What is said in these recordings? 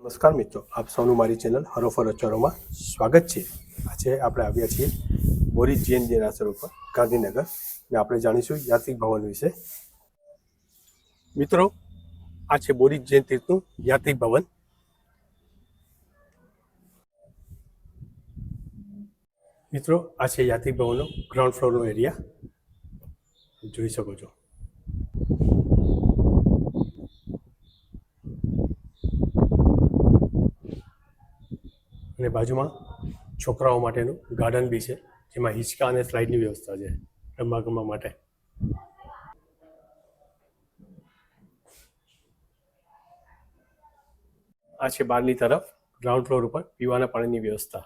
નમસ્કાર મિત્રો, આપ સૌનું મારી ચેનલ હરોફર અચારોમાં સ્વાગત છે। આજે આપણે આવ્યા છીએ બોરી જૈન દેરાસર ઉપર ગાંધીનગર ને આપણે જાણીશું યાત્રિક ભવન વિશે। મિત્રો, આ છે બોરી જૈન તીર્થનું યાત્રિક ભવન। મિત્રો, આ છે યાત્રિક ભવનનો ગ્રાઉન્ડ ફ્લોરનો એરિયા, જોઈ શકો છો। અને બાજુમાં છોકરાઓ માટેનું ગાર્ડન બી છે, જેમાં હિંચકા અને સ્લાઇડની વ્યવસ્થા છે રમવા ગમવા માટે। આ છે બહારની તરફ ગ્રાઉન્ડ ફ્લોર ઉપર પીવાના પાણીની વ્યવસ્થા।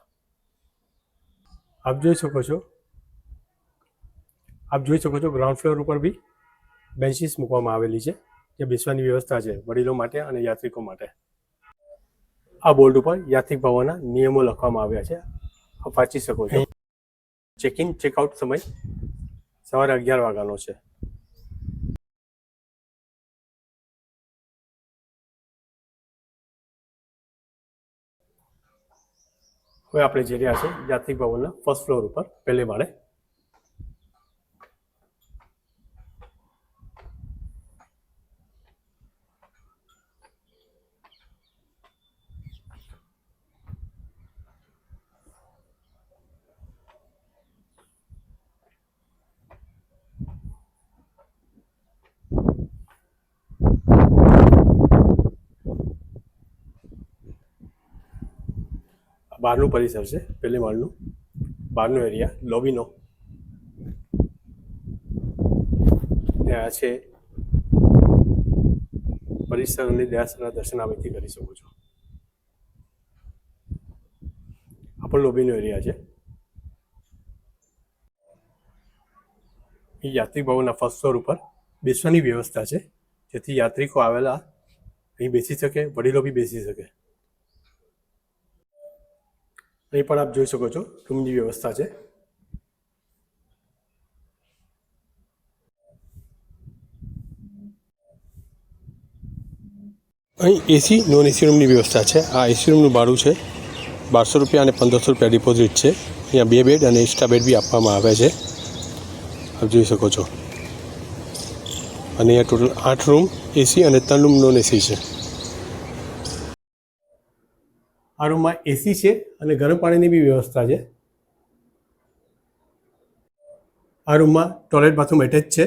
આપ જોઈ શકો છો ગ્રાઉન્ડ ફ્લોર ઉપર બી બેન્ચીસ મૂકવામાં આવેલી છે, જે બેસવાની વ્યવસ્થા છે વડીલો માટે અને યાત્રિકો માટે। આ બોર્ડ ઉપર યાત્રિક ભવનના નિયમો લખવામાં આવ્યા છે, આપ વાંચી શકો છો। ચેક ઇન ચેકઆઉટ સમય સવારે 11 વાગ્યાનો છે। હવે આપણે જઈ રહ્યા છીએ યાત્રિક ભવનના ફર્સ્ટ ફ્લોર ઉપર પહેલે માળે। બહારનું પરિસર છે, પહેલે માળનું બહારનો એરિયા, લોબીનો। આ છે પરિસર અને દેરાસરના દર્શન આવેથી કરી શકો છો। આ પણ લોબીનો એરિયા છે। એ યાત્રિક ભવનના ફર્સ્ટ ફ્લોર ઉપર બેસવાની વ્યવસ્થા છે, જેથી યાત્રિકો આવેલા અહીં બેસી શકે, વડીલો બી બેસી શકે। અહીં પણ આપ જોઈ શકો છો રૂમની વ્યવસ્થા છે। અહીં એસી નોન એસી રૂમની વ્યવસ્થા છે। આ એસી રૂમનું ભાડું છે 1200 રૂપિયા અને 1500 રૂપિયા ડિપોઝિટ છે। અહીંયા 2 બેડ અને એક્સ્ટ્રા બેડ બી આપવામાં આવે છે, આપ જોઈ શકો છો। અને અહીંયા ટોટલ 8 રૂમ એસી અને 3 રૂમ નોન એસી છે। આ રૂમમાં એસી છે અને ગરમ પાણીની બી વ્યવસ્થા છે। આ રૂમમાં ટોયલેટ બાથરૂમ એટેચ છે।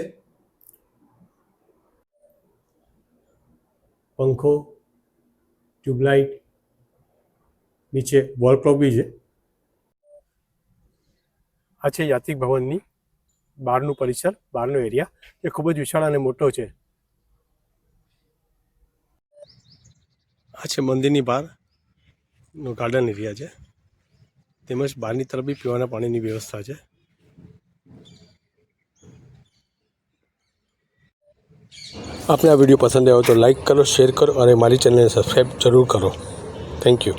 પંખો, ટ્યુબલાઇટ, નીચે વોલ ક્લોક બી છે। આ છે યાત્રિક ભવનની બહારનું પરિસર, બહારનો એરિયા, એ ખૂબ જ વિશાળ અને મોટો છે। આ છે મંદિરની બહારનો ગાર્ડન એરિયા છે, તેમજ બહારની તરફ બી પીવાના પાણીની વ્યવસ્થા છે। આપને આ વિડીયો પસંદ આવ્યો તો લાઈક કરો, શેર કરો અને મારી ચેનલને સબસ્ક્રાઈબ જરૂર કરો। Thank you.